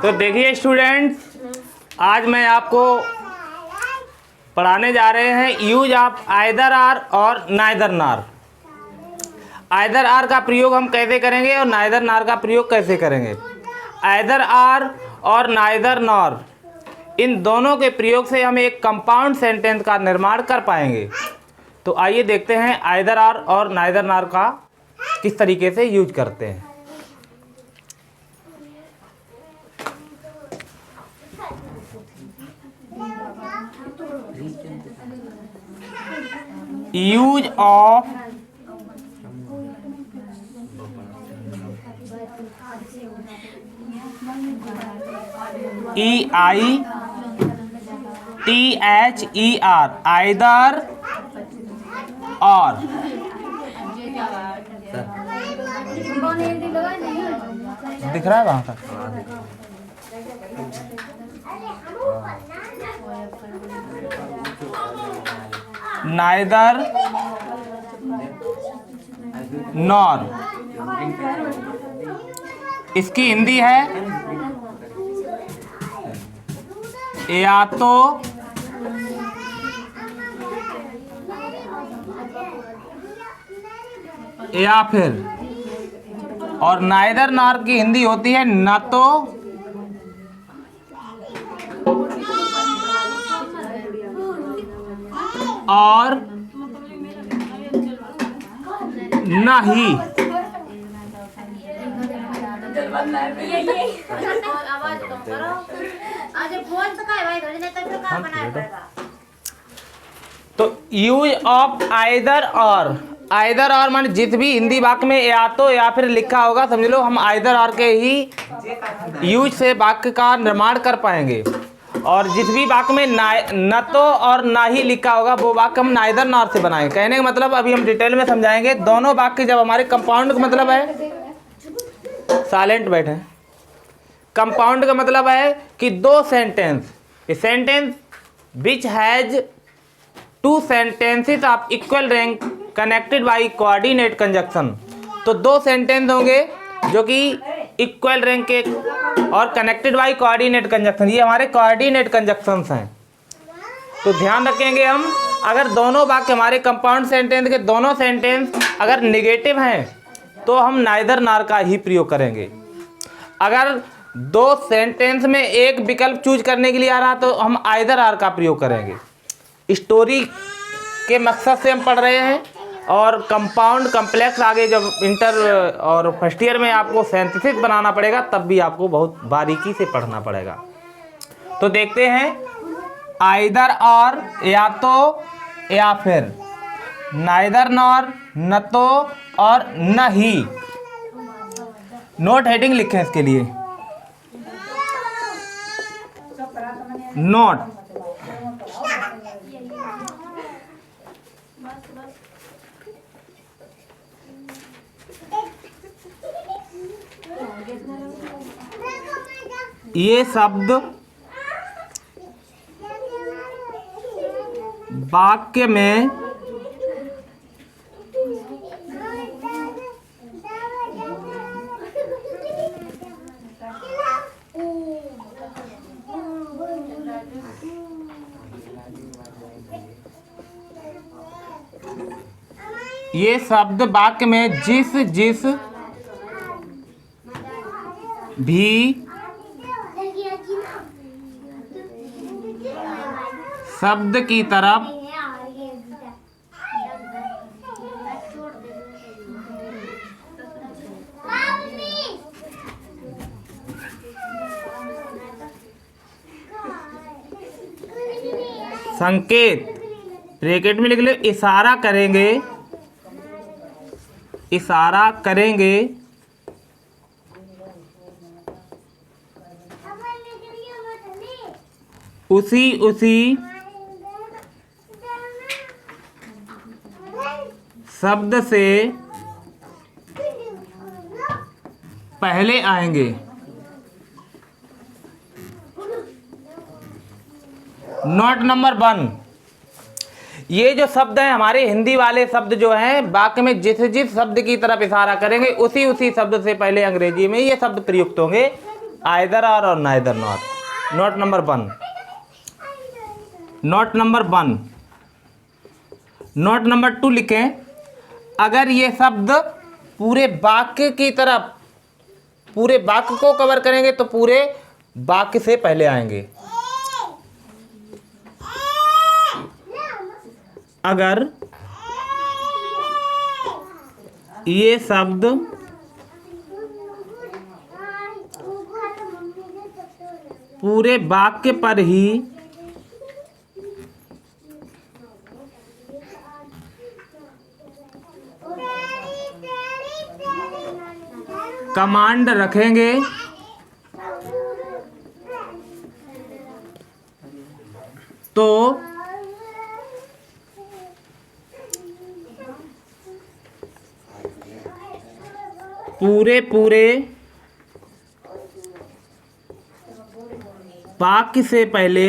तो देखिए स्टूडेंट्स, आज मैं आपको पढ़ाने जा रहे हैं यूज ऑफ आइदर आर और नाइदर नार। आइदर आर का प्रयोग हम कैसे करेंगे और नाइदर नार का प्रयोग कैसे करेंगे। आइदर आर और नाइदर नॉर, इन दोनों के प्रयोग से हम एक कंपाउंड सेंटेंस का निर्माण कर पाएंगे। तो आइए देखते हैं आइदर आर और नाइदर नार का किस तरीके से यूज करते हैं। यूज ऑफ EITHER, आइदर और। दिख रहा है वहां तक? नाइदर नॉर, इसकी हिंदी है या तो या फिर, और नाइदर नॉर की हिंदी होती है न तो और न ही। तो यूज ऑफ आइदर और, आइदर और मान जिस भी हिंदी वाक्य में या तो या फिर लिखा होगा, समझ लो हम आइदर और के ही यूज से वाक्य का निर्माण कर पाएंगे। और जिस भी वाक्य में न तो और ना ही लिखा होगा वो वाक्य हम नाइदर नॉर से बनाएंगे। कहने का मतलब अभी हम डिटेल में समझाएंगे। दोनों वाक्य जब हमारे कंपाउंड का मतलब है, साइलेंट बैठे, कंपाउंड का मतलब है कि दो sentence, a sentence which has two sentences of equal rank connected by coordinate conjunction. तो दो सेंटेंस होंगे जो कि इक्वल रैंक के और कनेक्टेड बाय कोऑर्डिनेट कंजक्शन, ये हमारे कोऑर्डिनेट कंजक्शंस हैं। तो ध्यान रखेंगे हम, अगर दोनों वाक्य हमारे कंपाउंड सेंटेंस के दोनों सेंटेंस अगर निगेटिव हैं तो हम नाइदर नार का ही प्रयोग करेंगे। अगर दो सेंटेंस में एक विकल्प चूज करने के लिए आ रहा तो हम आइदर आर का प्रयोग करेंगे। स्टोरी के मकसद से हम पढ़ रहे हैं, और कंपाउंड कम्प्लेक्स आगे जब इंटर और फर्स्ट ईयर में आपको सिंथेसिस बनाना पड़ेगा तब भी आपको बहुत बारीकी से पढ़ना पड़ेगा। तो देखते हैं आइदर और या तो या फिर, नाइदर नॉर न तो और न ही। नोट हेडिंग लिखें इसके लिए, नोट। ये शब्द वाक्य में ये शब्द वाक्य में जिस जिस भी शब्द की तरफ संकेत ब्रैकेट में लिख लो, इशारा करेंगे, इशारा करेंगे उसी उसी शब्द से पहले आएंगे। नोट नंबर 1, ये जो शब्द है हमारे हिंदी वाले शब्द जो हैं वाक्य में जिस जिस शब्द की तरफ इशारा करेंगे उसी उसी शब्द से पहले अंग्रेजी में ये शब्द प्रयुक्त होंगे, आइदर और neither not. Note number 1, note number 1। Note number 2 लिखें, अगर ये शब्द पूरे वाक्य की तरफ, पूरे वाक्य को कवर करेंगे तो पूरे वाक्य से पहले आएंगे। अगर ये शब्द पूरे वाक्य पर ही कमांड रखेंगे तो पूरे वाक्य से पहले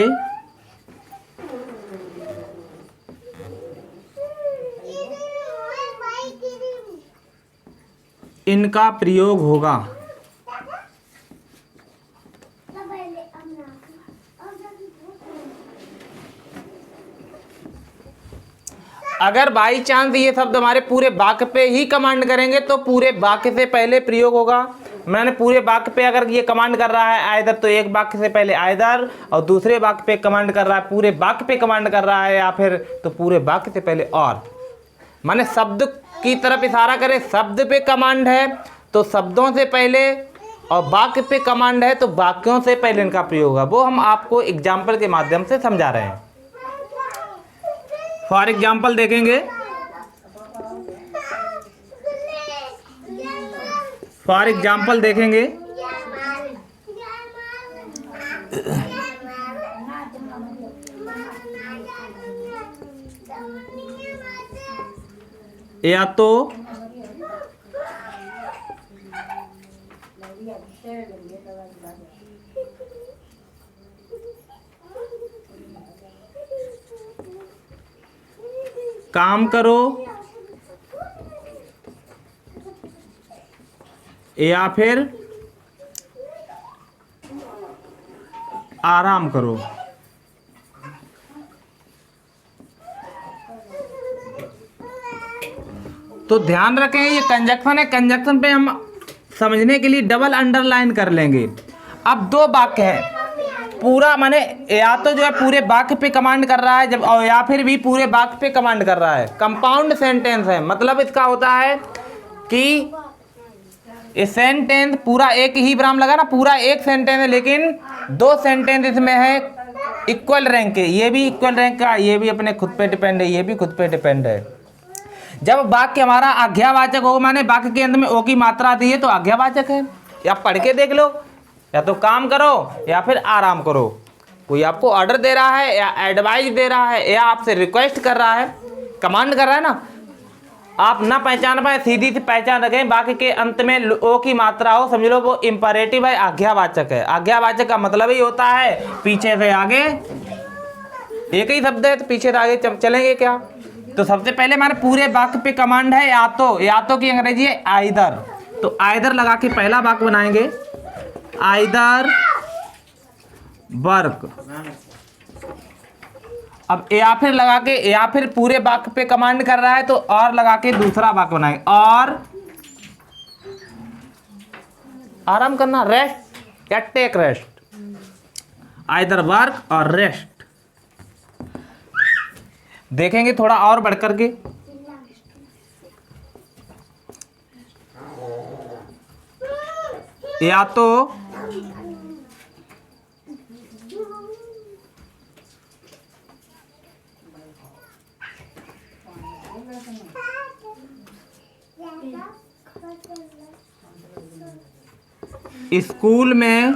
इनका प्रयोग होगा। अगर बाई चांस ये शब्द हमारे पूरे वाक्य पे ही कमांड करेंगे तो पूरे वाक्य से पहले प्रयोग होगा। मैंने पूरे वाक्य पे अगर ये कमांड कर रहा है आइदर, तो एक वाक्य से पहले आइदर, और दूसरे वाक्य पे कमांड कर रहा है, पूरे वाक्य पे कमांड कर रहा है, या फिर तो पूरे वाक्य से पहले और। माने शब्द की तरफ इशारा करें, शब्द पे कमांड है तो शब्दों से पहले, और वाक्य पे कमांड है तो वाक्यों से पहले इनका प्रयोग होगा। वो हम आपको एग्जाम्पल के माध्यम से समझा रहे हैं। फॉर एग्जाम्पल देखेंगे, फॉर एग्जाम्पल देखेंगे, या तो काम करो या फिर आराम करो। तो ध्यान रखें ये कंजक्शन है, कंजक्शन पे हम समझने के लिए डबल अंडरलाइन कर लेंगे। अब दो वाक्य है, पूरा माने या तो जो है पूरे वाक्य पे कमांड कर रहा है जब, और या फिर भी पूरे वाक्य पे कमांड कर रहा है। कंपाउंड सेंटेंस है, मतलब इसका होता है कि ये सेंटेंस पूरा एक ही विराम लगा ना, पूरा एक सेंटेंस है लेकिन दो सेंटेंस इसमें है इक्वल रैंक के। ये भी इक्वल रैंक का, ये भी अपने खुद पे डिपेंड है, ये भी खुद पे डिपेंड है। जब वाक्य हमारा आज्ञावाचक हो, माने वाक्य के अंत में ओ की मात्रा आती है तो आज्ञावाचक है। या पढ़ के देख लो, या तो काम करो या फिर आराम करो। कोई आपको ऑर्डर दे रहा है या एडवाइस दे रहा है या आपसे रिक्वेस्ट कर रहा है, कमांड कर रहा है ना, आप ना पहचान पाए सीधी सी पहचान रखें, वाक्य के अंत में ओ की मात्रा हो, समझ लो वो इंपरेटिव है, आज्ञावाचक है। आज्ञावाचक का मतलब ही होता है पीछे से आगे, एक ही शब्द है तो पीछे से आगे चलेंगे क्या। तो सबसे पहले हमारे पूरे वाक्य पे कमांड है या तो की अंग्रेजी है आइदर, तो आइदर लगा के पहला वाक्य बनाएंगे, आइदर वर्क। अब या फिर लगा के, या फिर पूरे वाक्य पे कमांड कर रहा है तो और लगा के दूसरा वाक्य बनाएंगे, और आराम करना, रेस्ट या टेक रेस्ट। आइदर वर्क और रेस्ट। देखेंगे थोड़ा और बढ़ करके, या तो स्कूल में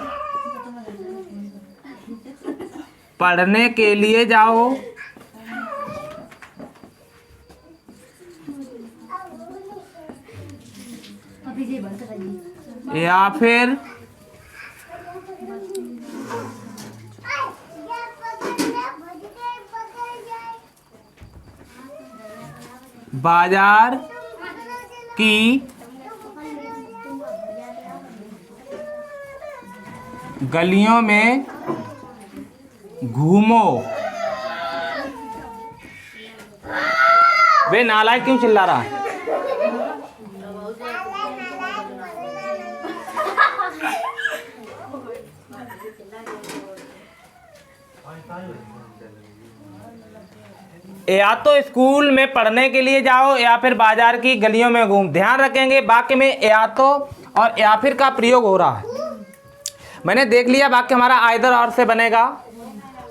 पढ़ने के लिए जाओ, या फिर बाजार की गलियों में घूमो। वे नालायक क्यों चिल्ला रहा है? या तो स्कूल में पढ़ने के लिए जाओ या फिर बाजार की गलियों में घूम। ध्यान रखेंगे वाक्य में या तो और या फिर का प्रयोग हो रहा है। मैंने देख लिया वाक्य हमारा आइदर और से बनेगा।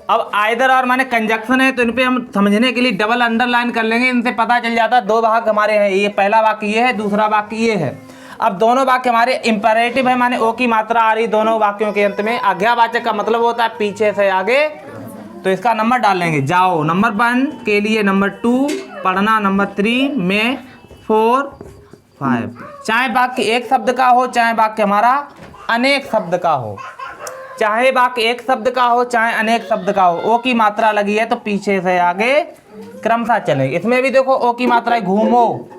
अब आइदर और माने कंजक्शन है, तो इन पे हम समझने के लिए डबल अंडरलाइन कर लेंगे। इनसे पता चल जाता है दो भाग हमारे हैं, ये पहला वाक्य ये है, दूसरा वाक्य ये है। अब दोनों वाक्य हमारे इंपेरेटिव है, माने ओ की मात्रा आ रही दोनों वाक्यों के अंत में। आज्ञावाचक का मतलब होता है पीछे से आगे, तो इसका नंबर डाल लेंगे। जाओ नंबर 1 के लिए, नंबर 2 पढ़ना, नंबर 3 में, 4 5। चाहे वाक्य एक शब्द का हो, चाहे वाक्य हमारा अनेक शब्द का हो, चाहे वाक्य एक शब्द का हो चाहे अनेक शब्द का हो, ओ की मात्रा लगी है तो पीछे से आगे क्रमशः चलेंगे। इसमें भी देखो ओ की मात्रा है घूमो।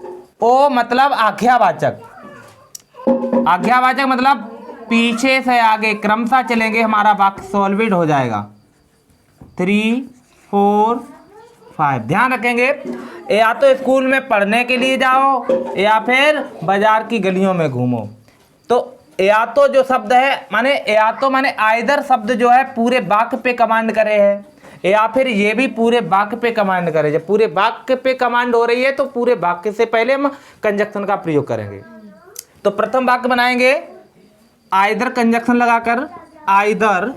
ओ मतलब आज्ञावाचक, आज्ञावाचक मतलब पीछे से आगे क्रमशः चलेंगे, हमारा वाक्य सॉल्विड हो जाएगा। 3 4 5। ध्यान रखेंगे या तो स्कूल में पढ़ने के लिए जाओ या फिर बाजार की गलियों में घूमो। तो या तो जो शब्द है माने या तो माने आइदर शब्द जो है पूरे वाक्य पे कमांड करे है, या फिर ये भी पूरे वाक्य पे कमांड करे। जब पूरे वाक्य पे कमांड हो रही है तो पूरे वाक्य से पहले हम कंजक्शन का प्रयोग करेंगे। तो प्रथम वाक्य बनाएंगे आइदर कंजक्शन लगाकर, आइदर।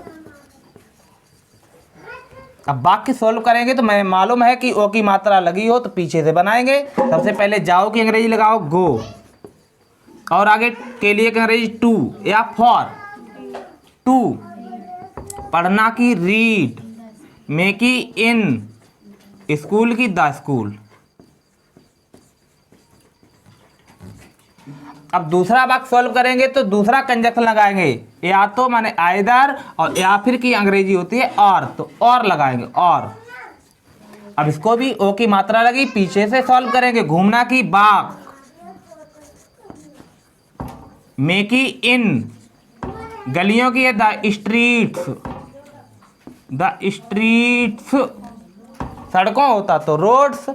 अब वाक्य सोल्व करेंगे तो मैं मालूम है कि ओ की मात्रा लगी हो तो पीछे से बनाएंगे। सबसे पहले जाओ की अंग्रेजी लगाओ गो, और आगे के लिए अंग्रेजी टू या फॉर, टू। पढ़ना की रीड, में की इन, स्कूल की द स्कूल। अब दूसरा वाक्य सॉल्व करेंगे तो दूसरा कंजक्शन लगाएंगे, या तो माने आइदर और या फिर की अंग्रेजी होती है और, तो और लगाएंगे और। अब इसको भी ओ की मात्रा लगी, पीछे से सॉल्व करेंगे। घूमना की बाग, में की इन, गलियों की है द स्ट्रीट्स, द स्ट्रीट्स। सड़कों होता तो रोड्स,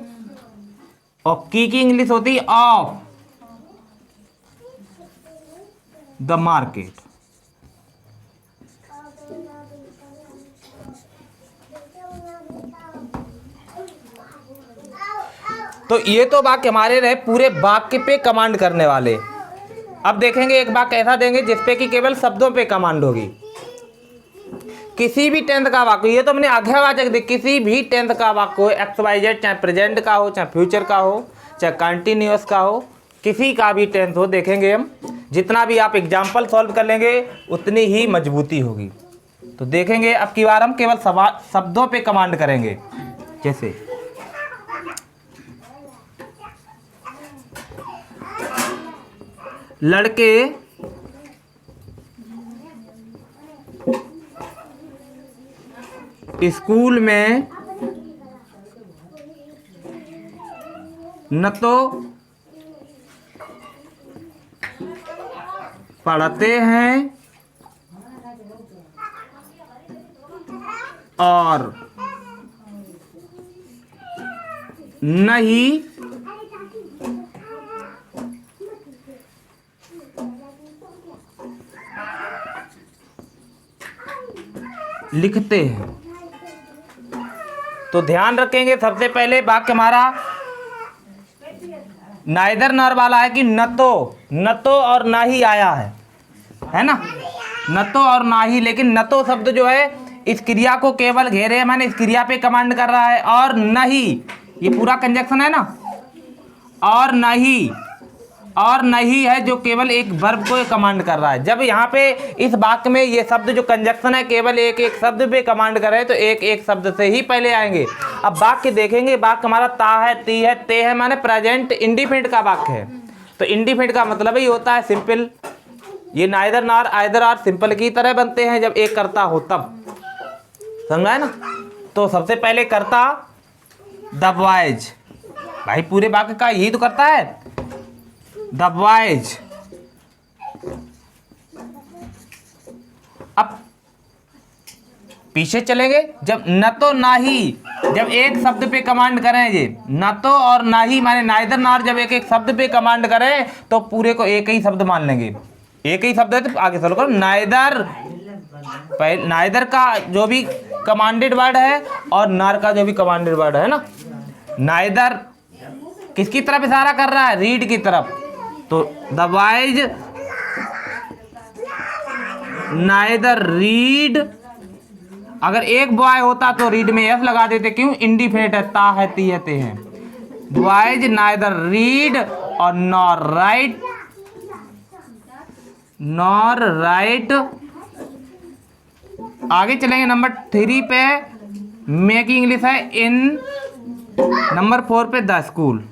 और की इंग्लिश होती ऑफ, द मार्केट। तो ये तो वाक्य हमारे रहे पूरे वाक्य पे कमांड करने वाले। अब देखेंगे एक वाक्य ऐसा देंगे जिसपे कि केवल शब्दों पे कमांड होगी। किसी भी टेंथ का वाक्य, ये तो हमने आज्ञावाचक दी, किसी भी टेंथ का वाक्य हो, XYZ, चाहे प्रेजेंट का हो, चाहे फ्यूचर का हो, चाहे कंटिन्यूअस का हो, किसी का भी टेंथ हो, देखेंगे हम जितना भी आप एग्जाम्पल सॉल्व कर लेंगे उतनी ही मजबूती होगी। तो देखेंगे अब की बार हम केवल शब्दों पे कमांड करेंगे। जैसे लड़के स्कूल में न तो पढ़ते हैं और न ही लिखते हैं। तो ध्यान रखेंगे सबसे पहले वाक्य हमारा नाइदर नॉर वाला है कि न तो और ना ही आया है ना, न तो और ना ही। लेकिन न तो शब्द जो है इस क्रिया को केवल घेरे, मैंने इस क्रिया पे कमांड कर रहा है, और नहीं ये पूरा कंजक्शन है ना, और नहीं है जो केवल एक वर्ब को कमांड कर रहा है। जब यहाँ पे इस वाक्य में ये शब्द जो कंजक्शन है केवल एक एक शब्द पे कमांड कर रहे हैं तो एक एक शब्द से ही पहले आएंगे। अब वाक्य देखेंगे, वाक्य हमारा ता है, ती है, ते है, माने प्रेजेंट इंडिफिनिट का वाक्य है। तो इंडिफिनिट का मतलब ही होता है सिंपल। ये नाइदर नॉर आइदर और सिंपल की तरह बनते हैं जब एक करता हो तब, समझा है ना। तो सबसे पहले करता द बॉयज, भाई पूरे वाक्य का यही तो करता है। द बॉयज, अब पीछे चलेंगे, जब न तो ना ही, जब एक शब्द पे कमांड करें, ये न तो और ना ही माने नाइदर नॉर, जब एक एक शब्द पे कमांड करें तो पूरे को एक ही शब्द मान लेंगे। एक ही शब्द है तो आगे चलो करो नाइदर, नाइदर का जो भी कमांडेड वर्ड है और नॉर का जो भी कमांडेड वर्ड है ना, नाइदर किसकी तरफ इशारा कर रहा है, रीड की तरफ। तो द बॉयज नाइदर रीड, अगर एक बॉय होता तो रीड में एफ लगा देते, क्यों, इंडिफिनिट है, ता है, ती है, ते है। बॉयज नाइदर रीड और नॉर राइट, नॉर राइट। आगे चलेंगे नंबर 3 पे, मेक इंग्लिश है इन। नंबर 4 पे the school,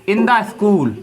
in the school.